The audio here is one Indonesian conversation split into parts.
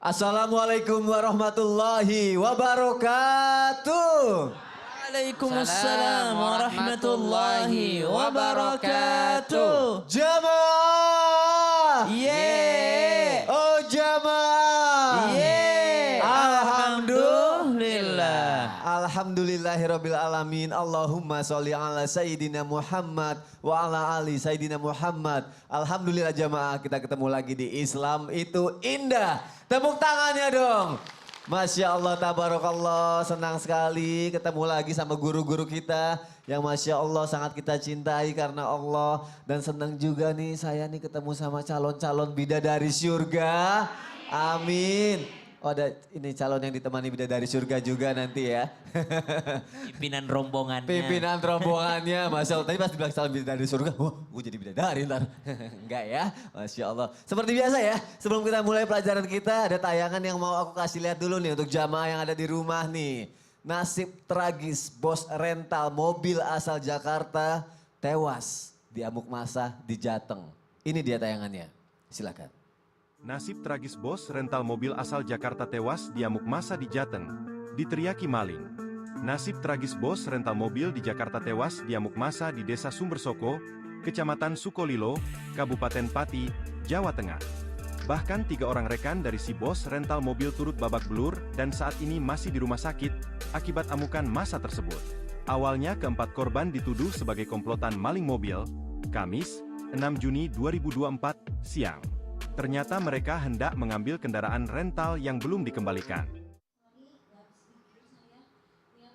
Assalamualaikum warahmatullahi wabarakatuh. Waalaikumsalam warahmatullahi wabarakatuh. Jamaah. Yeay. Oh jamaah. Yeay. Alhamdulillah. Alhamdulillahirabbil alamin. Allahumma sholli ala sayyidina Muhammad wa ala ali sayyidina Muhammad. Alhamdulillah jamaah, kita ketemu lagi di Islam itu indah. Tepuk tangannya dong. Masya Allah, tabarakallah, senang sekali ketemu lagi sama guru-guru kita yang Masya Allah sangat kita cintai karena Allah. Dan senang juga nih saya nih ketemu sama calon-calon bidadari surga. Amin. Oh ada ini calon yang ditemani bidadari surga juga nanti ya. Pimpinan rombongannya. Pimpinan rombongannya, Masya Allah. Tadi pas dibilang calon bidadari surga, wah gue jadi bidadari ntar. Enggak ya, Masya Allah. Seperti biasa ya, sebelum kita mulai pelajaran kita ada tayangan yang mau aku kasih lihat dulu nih untuk jamaah yang ada di rumah nih. Nasib tragis bos rental mobil asal Jakarta tewas di amuk masa di Jateng. Ini dia tayangannya, silakan. Nasib tragis bos rental mobil asal Jakarta tewas di amuk masa di Jateng, diteriaki maling. Nasib tragis bos rental mobil di Jakarta tewas di amuk masa di Desa Sumbersoko, Kecamatan Sukolilo, Kabupaten Pati, Jawa Tengah. Bahkan 3 orang rekan dari si bos rental mobil turut babak belur dan saat ini masih di rumah sakit akibat amukan massa tersebut. Awalnya keempat korban dituduh sebagai komplotan maling mobil, Kamis, 6 Juni 2024, siang. Ternyata mereka hendak mengambil kendaraan rental yang belum dikembalikan.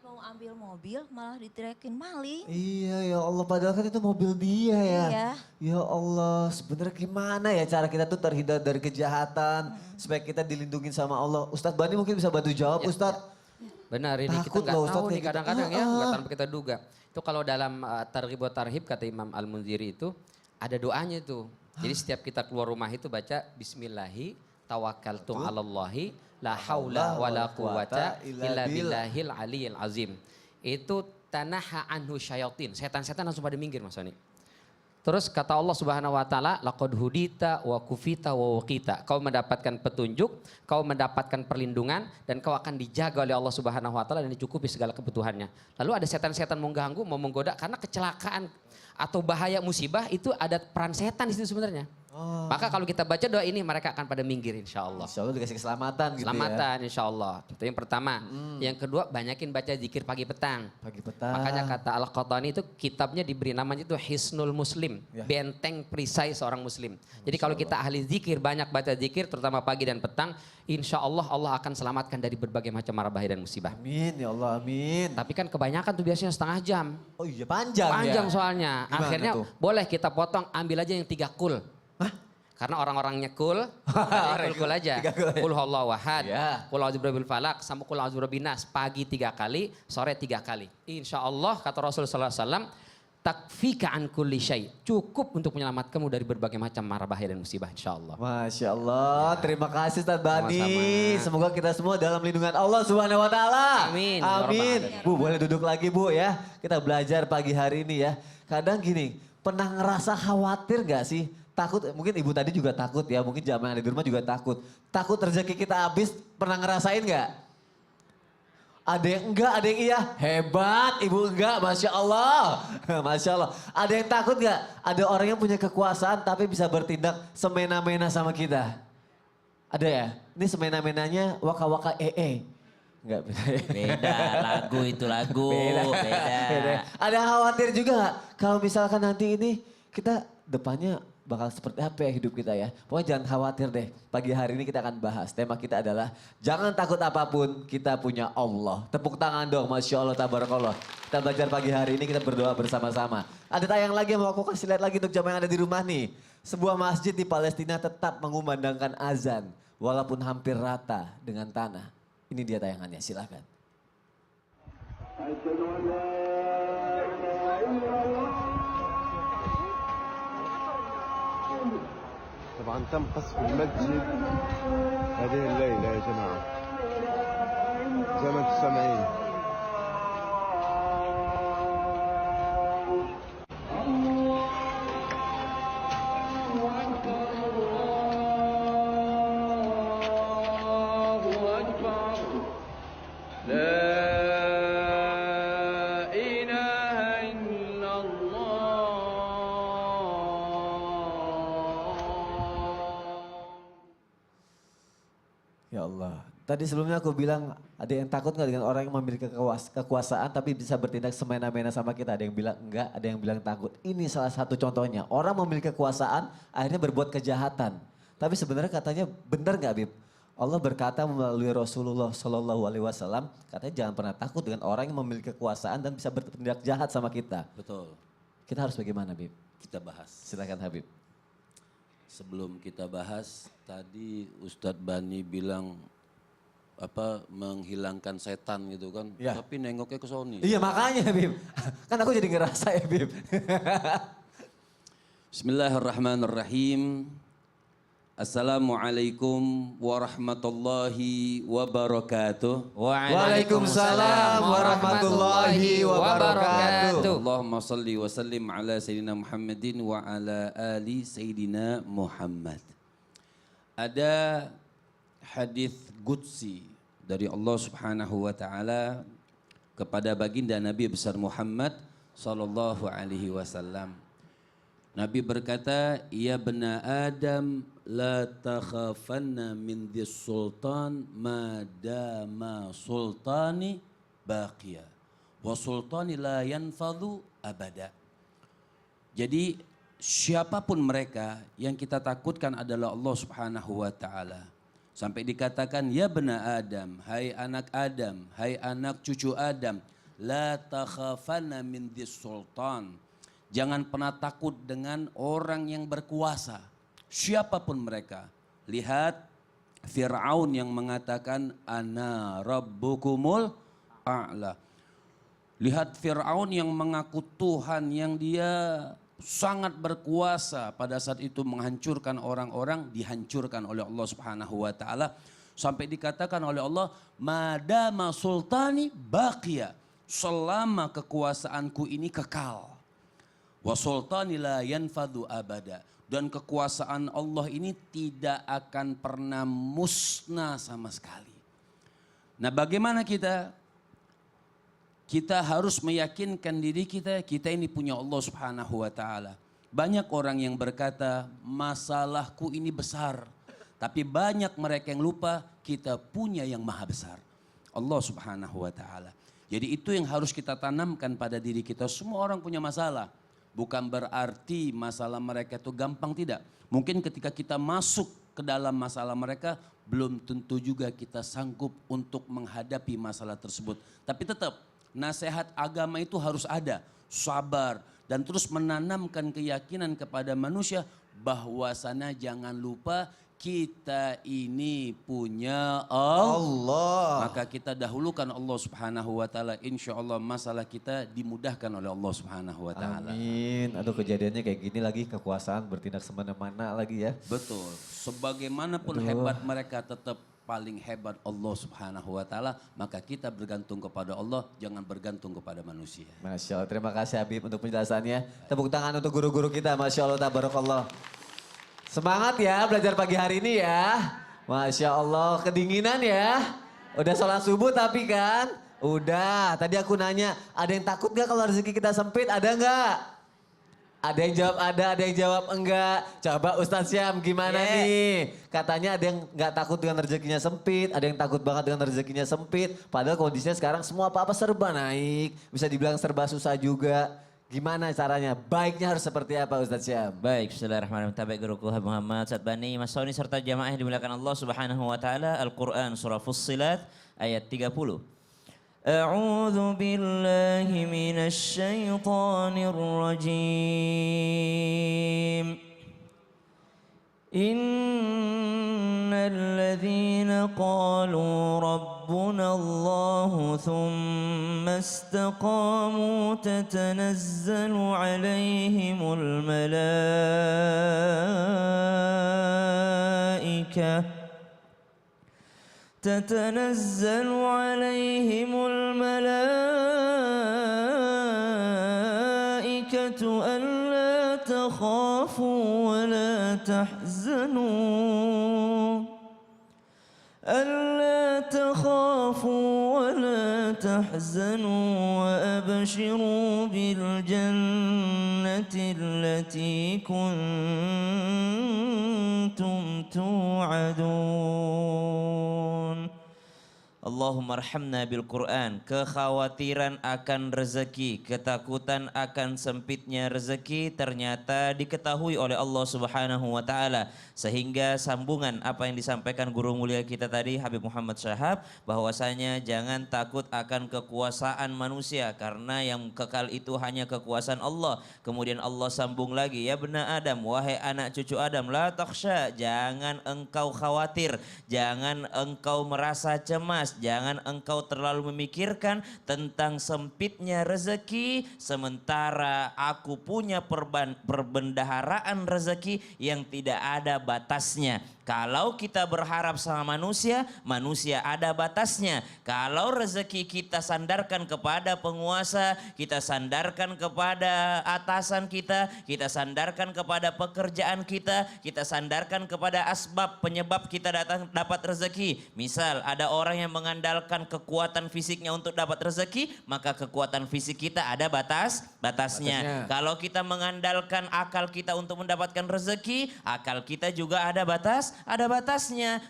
Mau ambil mobil malah diteriakin maling. Iya ya Allah, padahal kan itu mobil dia ya. Iya. Ya Allah, sebenarnya gimana ya cara kita tuh terhindar dari kejahatan supaya kita dilindungi sama Allah. Ustadz Bani mungkin bisa bantu jawab, Ya, Ustadz. Benar, ini Takut kita nggak loh, Ustadz, tahu kayak nih gitu. kadang-kadang ya, nggak tanpa kita duga. Itu kalau dalam Targhib wa Tarhib kata Imam Al-Munziri itu ada doanya itu. Jadi setiap kita keluar rumah itu baca Bismillahi tawakkaltu 'alallahi la haula wala quwata illa billahil aliyil azim. Itu tanaha anhu syayatin. Setan-setan langsung pada minggir Mas Soni. Terus kata Allah Subhanahu wa taala, laqad hudita wa kufita wa waqita. Kau mendapatkan petunjuk, kau mendapatkan perlindungan dan kau akan dijaga oleh Allah Subhanahu wa taala dan dicukupi segala kebutuhannya. Lalu ada setan-setan mau ganggu, mau menggoda karena kecelakaan atau bahaya musibah itu ada peran setan di situ sebenarnya. Oh. Maka kalau kita baca doa ini mereka akan pada minggir insya Allah. Insya Allah dikasih keselamatan gitu ya. Keselamatan insya Allah. Itu yang pertama. Yang kedua banyakin baca zikir pagi petang. Pagi petang. Makanya kata Al-Qahtani itu kitabnya diberi namanya itu Hisnul Muslim. Ya. Benteng perisai seorang muslim. Jadi kalau kita ahli zikir, banyak baca zikir terutama pagi dan petang. Insya Allah Allah akan selamatkan dari berbagai macam mara bahaya dan musibah. Amin ya Allah, amin. Tapi kan kebanyakan tuh biasanya setengah jam. Oh iya panjang ya. Panjang soalnya. Gimana Akhirnya tuh? boleh kita potong, ambil aja yang 3 kul. Hah? Karena orang-orangnya kul, kul aja. 3 kul. Kul huwallahu ahad, Ya. kul a'udzu birabbil falaq, sama kul a'udzu birabbin nas. Pagi 3 kali, sore 3 kali. Insya Allah kata Rasulullah SAW, takfika an kulli syai. Cukup untuk menyelamatkanmu dari berbagai macam mara bahaya dan musibah insya Allah. Masya Allah, terima kasih Ustadz Bani. Sama-sama. Semoga kita semua dalam lindungan Allah Subhanahu Wa Taala. Amin. Amin. Bu boleh duduk lagi Bu ya. Kita belajar pagi hari ini ya. Kadang gini, pernah ngerasa khawatir gak sih? Takut, mungkin ibu tadi juga takut ya, mungkin jamaah yang ada di rumah juga takut. Takut rezeki kita habis, pernah ngerasain gak? Ada yang enggak, ada yang iya. Hebat, ibu enggak, Masya Allah. Masya Allah. Ada yang takut gak? Ada orang yang punya kekuasaan tapi bisa bertindak semena-mena sama kita. Ada ya? Ini semena-menanya waka-waka Enggak beda. Beda lagu itu lagu. Beda. Beda. Ada yang khawatir juga gak? Kalau misalkan nanti ini kita depannya bakal seperti apa ya hidup kita ya. Pokoknya jangan khawatir deh. Pagi hari ini kita akan bahas. Tema kita adalah jangan takut apapun, kita punya Allah. Tepuk tangan dong, Masya Allah, tabarakallah. Kita belajar pagi hari ini, kita berdoa bersama-sama. Ada tayang lagi yang mau aku kasih lihat lagi untuk jamaah yang ada di rumah nih. Sebuah masjid di Palestina tetap mengumandangkan azan. Walaupun hampir rata dengan tanah. Ini dia tayangannya, silakan. طبعا تم قصف المسجد هذه الليلة يا جماعة زي ما انتم سامعين. Ya Allah. Tadi sebelumnya aku bilang ada yang takut nggak dengan orang yang memiliki kekuasaan tapi bisa bertindak semena-mena sama kita. Ada yang bilang enggak, ada yang bilang takut. Ini salah satu contohnya. Orang memiliki kekuasaan akhirnya berbuat kejahatan. Tapi sebenarnya katanya benar nggak Bib? Allah berkata melalui Rasulullah Shallallahu Alaihi Wasallam katanya jangan pernah takut dengan orang yang memiliki kekuasaan dan bisa bertindak jahat sama kita. Betul. Kita harus bagaimana Bib? Kita bahas. Silakan Habib. Sebelum kita bahas, tadi Ustadz Bani bilang menghilangkan setan gitu kan. Ya. Tapi nengoknya ke Sony. Iya makanya Bib. Kan aku jadi ngerasa ya Bib. Bismillahirrahmanirrahim. Assalamualaikum warahmatullahi wabarakatuh. Waalaikumsalam warahmatullahi wabarakatuh. Allahumma salli wa sallim ala Sayyidina Muhammadin wa ala ali Sayyidina Muhammad. Ada hadis qudsi dari Allah Subhanahu wa taala kepada baginda Nabi besar Muhammad sallallahu alaihi wasallam. Nabi berkata, "Ya bena Adam, la takhafanna min dhis sultan madama sultani baqiya wa sultani la yanfadhu abada." Jadi siapapun mereka yang kita takutkan adalah Allah Subhanahu wa taala. Sampai dikatakan, "Ya bena Adam, hai anak Adam, hai anak cucu Adam, la takhafanna min dhis sultan." Jangan pernah takut dengan orang yang berkuasa, siapapun mereka. Lihat Fir'aun yang mengatakan ana rabbukumul a'la. Lihat Fir'aun yang mengaku Tuhan, yang dia sangat berkuasa, pada saat itu menghancurkan orang-orang, dihancurkan oleh Allah Subhanahu wa taala. Sampai dikatakan oleh Allah, madama sultani baqiya, selama kekuasaanku ini kekal. Wa sultani la yanfadhu abada, dan kekuasaan Allah ini tidak akan pernah musnah sama sekali. Nah, bagaimana kita? Kita harus meyakinkan diri kita, kita ini punya Allah Subhanahu wa taala. Banyak orang yang berkata, masalahku ini besar. Tapi banyak mereka yang lupa, kita punya yang maha besar, Allah Subhanahu wa taala. Jadi itu yang harus kita tanamkan pada diri kita. Semua orang punya masalah. Bukan berarti masalah mereka itu gampang, tidak. Mungkin ketika kita masuk ke dalam masalah mereka, belum tentu juga kita sanggup untuk menghadapi masalah tersebut. Tapi tetap, nasihat agama itu harus ada, sabar, dan terus menanamkan keyakinan kepada manusia bahwasanya jangan lupa kita ini punya Allah. Maka kita dahulukan Allah Subhanahu wa taala. Insyaallah masalah kita dimudahkan oleh Allah Subhanahu wa taala. Amin. Aduh kejadiannya kayak gini lagi, kekuasaan bertindak semena-mena lagi ya. Betul. Sebagaimanapun hebat mereka, tetap paling hebat Allah Subhanahu wa taala. Maka kita bergantung kepada Allah, jangan bergantung kepada manusia. Masya Allah, terima kasih Habib untuk penjelasannya. Tepuk tangan untuk guru-guru kita, Masya Allah, tabarakallah. Semangat ya belajar pagi hari ini ya. Masya Allah, kedinginan ya. Udah sholat subuh tapi kan? Udah, tadi aku nanya, ada yang takut gak kalau rezeki kita sempit? Ada nggak? Ada yang jawab ada yang jawab enggak. Coba Ustadz Syam gimana nih? Katanya ada yang nggak takut dengan rezekinya sempit, ada yang takut banget dengan rezekinya sempit. Padahal kondisinya sekarang semua apa-apa serba naik. Bisa dibilang serba susah juga. Gimana caranya? Baiknya harus seperti apa Ustadz Syam? Baik, bismillahirrahmanirrahim. Tabaik guruku Muhammad Ustadz Bani, Mas Soni serta jamaah yang dimuliakan Allah Subhanahu wa taala. Al-Qur'an surah Fussilat ayat 30. A'udzu billahi minasy syaithanir rajim. Innal ladzina qalu rabbuna Allah thumma istaqamu tatanazzalu alaihimul malaikah تتنزل عليهم الملائكة ألا تخافوا ولا تحزنوا وأبشروا بالجنة التي كنتم كنتم توعدون. Allahumma arhamna bil Quran. Kekhawatiran akan rezeki, ketakutan akan sempitnya rezeki ternyata diketahui oleh Allah Subhanahu wa taala, sehingga sambungan apa yang disampaikan guru mulia kita tadi Habib Muhammad Syahab, bahwasanya jangan takut akan kekuasaan manusia karena yang kekal itu hanya kekuasaan Allah. Kemudian Allah sambung lagi, ya bena Adam, wahai anak cucu Adam, la takhsha, jangan engkau khawatir, jangan engkau merasa cemas, jangan engkau terlalu memikirkan tentang sempitnya rezeki, sementara aku punya perbendaharaan rezeki yang tidak ada batasnya. Kalau kita berharap sama manusia, manusia ada batasnya. Kalau rezeki kita sandarkan kepada penguasa, kita sandarkan kepada atasan kita sandarkan kepada pekerjaan kita sandarkan kepada asbab penyebab kita dapat rezeki. Misal ada orang yang mengandalkan kekuatan fisiknya untuk dapat rezeki, maka kekuatan fisik kita ada batasnya. Kalau kita mengandalkan akal kita untuk mendapatkan rezeki, akal kita juga ada batasnya.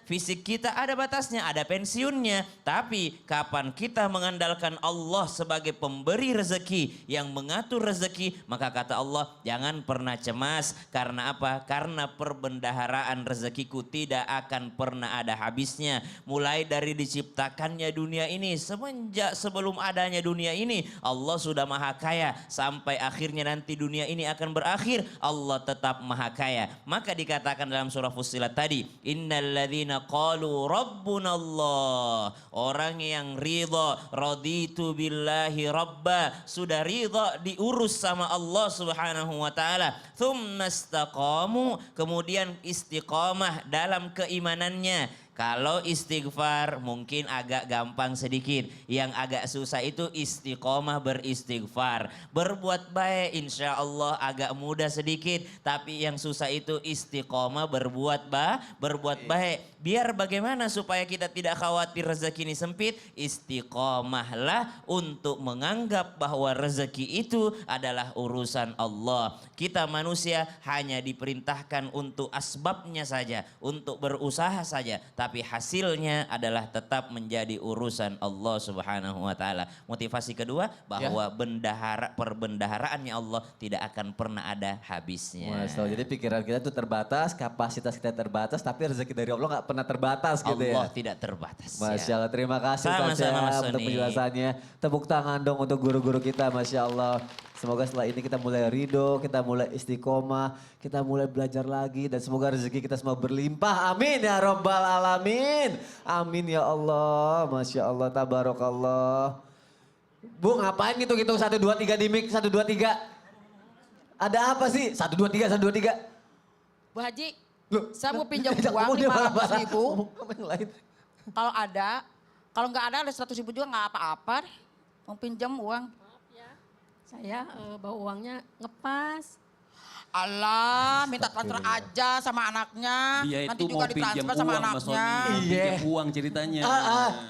Fisik kita ada batasnya, ada pensiunnya. Tapi kapan kita mengandalkan Allah sebagai pemberi rezeki yang mengatur rezeki, maka kata Allah, jangan pernah cemas. Karena apa? Karena perbendaharaan rezekiku tidak akan pernah ada habisnya. Mulai dari diciptakannya dunia ini, semenjak sebelum adanya dunia ini, Allah sudah maha kaya. Sampai akhirnya nanti dunia ini akan berakhir, Allah tetap maha kaya. Maka dikatakan dalam surah Fussilat tadi, innalladzina qalu rabbunallah, orang yang ridha, raditu billahi rabba, sudah ridha diurus sama Allah Subhanahu wa taala, tsumma istaqamu, kemudian istiqamah dalam keimanannya. Kalau istighfar mungkin agak gampang sedikit. Yang agak susah itu istiqomah beristighfar. Berbuat baik insya Allah agak mudah sedikit. Tapi yang susah itu istiqomah berbuat baik. Biar bagaimana supaya kita tidak khawatir rezeki ini sempit. Istiqomahlah untuk menganggap bahwa rezeki itu adalah urusan Allah. Kita manusia hanya diperintahkan untuk asbabnya saja. Untuk berusaha saja. Tapi hasilnya adalah tetap menjadi urusan Allah Subhanahu wa taala. Motivasi kedua bahwa perbendaharaannya Allah tidak akan pernah ada habisnya. Jadi pikiran kita itu terbatas, kapasitas kita terbatas, tapi rezeki dari Allah nggak pernah terbatas gitu ya. Allah tidak terbatas. Masya Allah, terima kasih Ustaz Sama-sama, Mas Syahab untuk Soni. penjelasannya. Tepuk tangan dong untuk guru-guru kita, Masya Allah. Semoga setelah ini kita mulai ridho, kita mulai istiqomah, kita mulai belajar lagi. Dan semoga rezeki kita semua berlimpah. Amin ya Rabbal Alamin. Amin ya Allah. Masya Allah, tabarakallah. Bu ngapain gitu-gitu 1, 2, 3 di mic, 1, 2, 3. Ada apa sih? 1, 2, 3, 1, 2, 3. Bu Haji, Loh, saya mau pinjam kamu uang dia 500 ribu. Ngomong yang lain. Kalau ada, kalau nggak ada 100 ribu juga nggak apa-apa. Mau pinjam uang. Saya bawa uangnya ngepas. Allah, minta transfer aja sama anaknya. Dia Nanti itu juga mau pinjam ditransfer sama uang Mas anaknya. Soni. Iya. Pinjam uang ceritanya.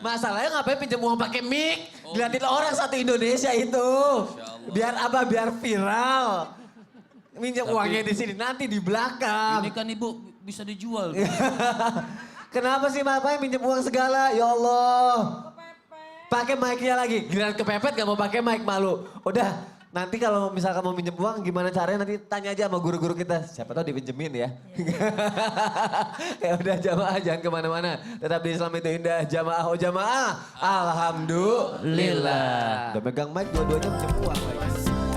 Masalahnya ngapain pinjam uang pakai mic? Dilihatin orang satu Indonesia itu. Biar apa? Biar viral. Minjam uangnya di sini, nanti di belakang. Ini kan ibu bisa dijual. Kenapa sih ngapain minjem uang segala? Ya Allah. Pakai mic-nya lagi. Giliran kepepet gak mau pakai mic, malu. Udah, nanti kalau misalkan mau minjem uang gimana caranya nanti tanya aja sama guru-guru kita. Siapa tahu dipinjemin ya. Ya udah jamaah jangan kemana-mana. Tetap di Islam itu indah. Jamaah oh jamaah. Alhamdulillah. Udah megang mic dua-duanya minjem uang lagi.